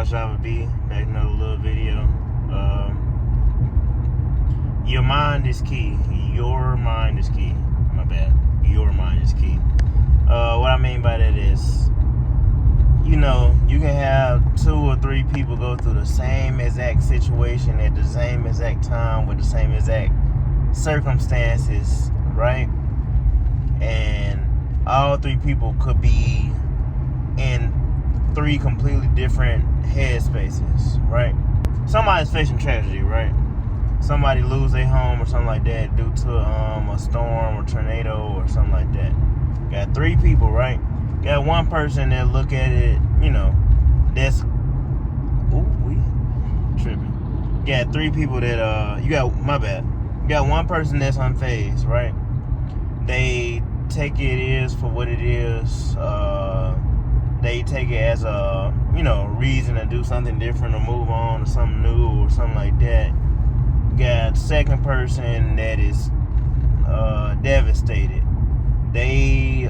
Java B, back another little video. Your mind is key. Your mind is key. My bad. Your mind is key. What I mean by that is, you can have 2 or 3 people go through the same exact situation at the same exact time with the same exact circumstances, right? And all 3 people could be in 3 completely different headspaces, right? Somebody's facing tragedy, right? Somebody lose their home or something like that due to a storm or tornado or something like that. Got 3 people, right? Got one person that look at it, that's we tripping. Got 3 people that you got one person that's unfazed, right? They take it is for what it is. They take it as a reason to do something different or move on to something new or something like that. Got second person that is devastated. They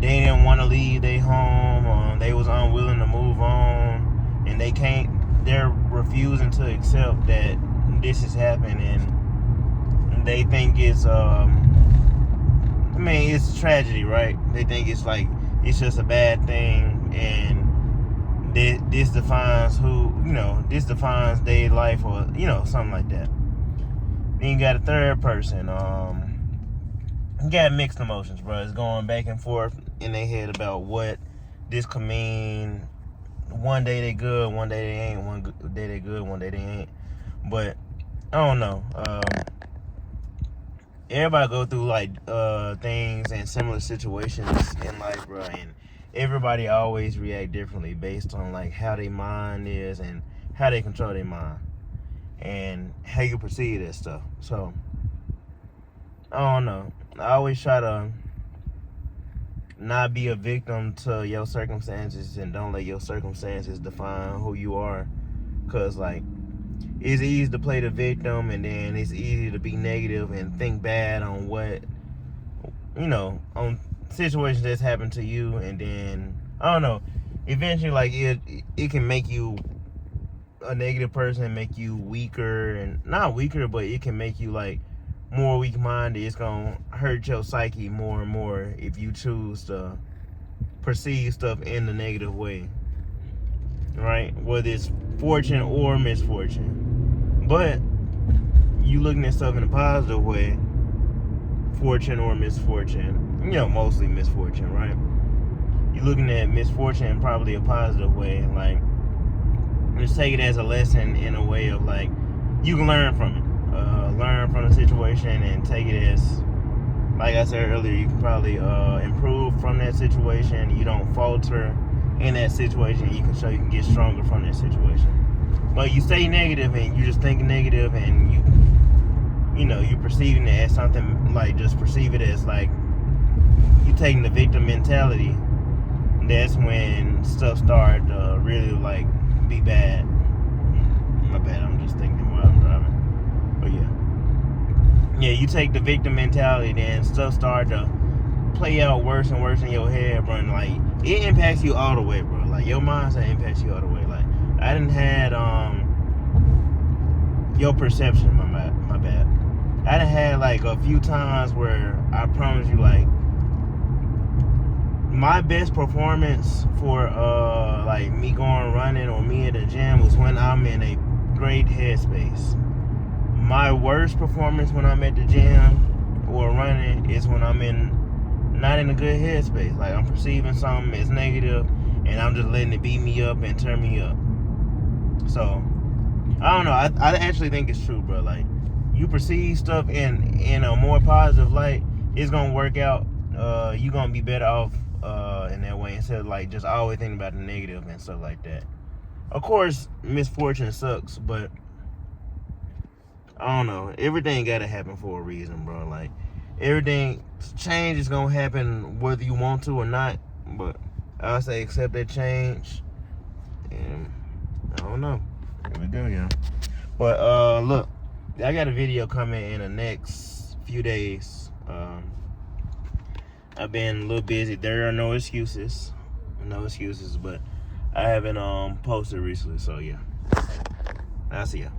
didn't want to leave their home. They was unwilling to move on, and they're refusing to accept that this has happened, and they think it's it's a tragedy, right? They think it's just a bad thing, and this defines this defines their life, or something like that. Then you got a third person. You got mixed emotions, bro. It's going back and forth in their head about what this could mean. One day they good, one day they ain't. One day they good, one day they ain't. But I don't know. Everybody go through things and similar situations in life, bro, and everybody always react differently based on how their mind is and how they control their mind and how you perceive that stuff. So I don't know. I always try to not be a victim to your circumstances, and don't let your circumstances define who you are. Cause it's easy to play the victim, and then it's easy to be negative and think bad on what on situations that's happened to you, and then I don't know. Eventually, it can make you a negative person, make you weaker, and not weaker, but it can make you more weak-minded. It's gonna hurt your psyche more and more if you choose to perceive stuff in the negative way, right? Whether it's fortune or misfortune. But you looking at stuff in a positive way, fortune or misfortune, mostly misfortune, right? You're looking at misfortune in probably a positive way, just take it as a lesson in a way of you can learn from it. Learn from the situation and take it as, like I said earlier, you can probably improve from that situation. You don't falter in that situation. You can get stronger from that situation. But you stay negative and you just think negative, and you perceiving it as something, just perceive it as you taking the victim mentality. That's when stuff start to really be bad. My bad, I'm just thinking while I'm driving. But yeah, you take the victim mentality, then stuff start to play out worse and worse in your head, bro. And it impacts you all the way, bro. Your mindset impacts you all the way. I didn't had your perception, my bad. I done had a few times where I promise you, my best performance for me going running or me at the gym was when I'm in a great headspace. My worst performance when I'm at the gym or running is when I'm not in a good headspace. I'm perceiving something as negative, and I'm just letting it beat me up and turn me up. So I don't know. I actually think it's true, bro. You perceive stuff in a more positive light, it's gonna work out. You're gonna be better off in that way, instead of just always thinking about the negative and stuff like that. Of course, misfortune sucks, but I don't know. Everything gotta happen for a reason, bro. Everything, change is gonna happen whether you want to or not. But I say accept that change, and I don't know. Here we go, y'all. But look, I got a video coming in the next few days. I've been a little busy. There are no excuses, but I haven't posted recently, so yeah. I'll see ya.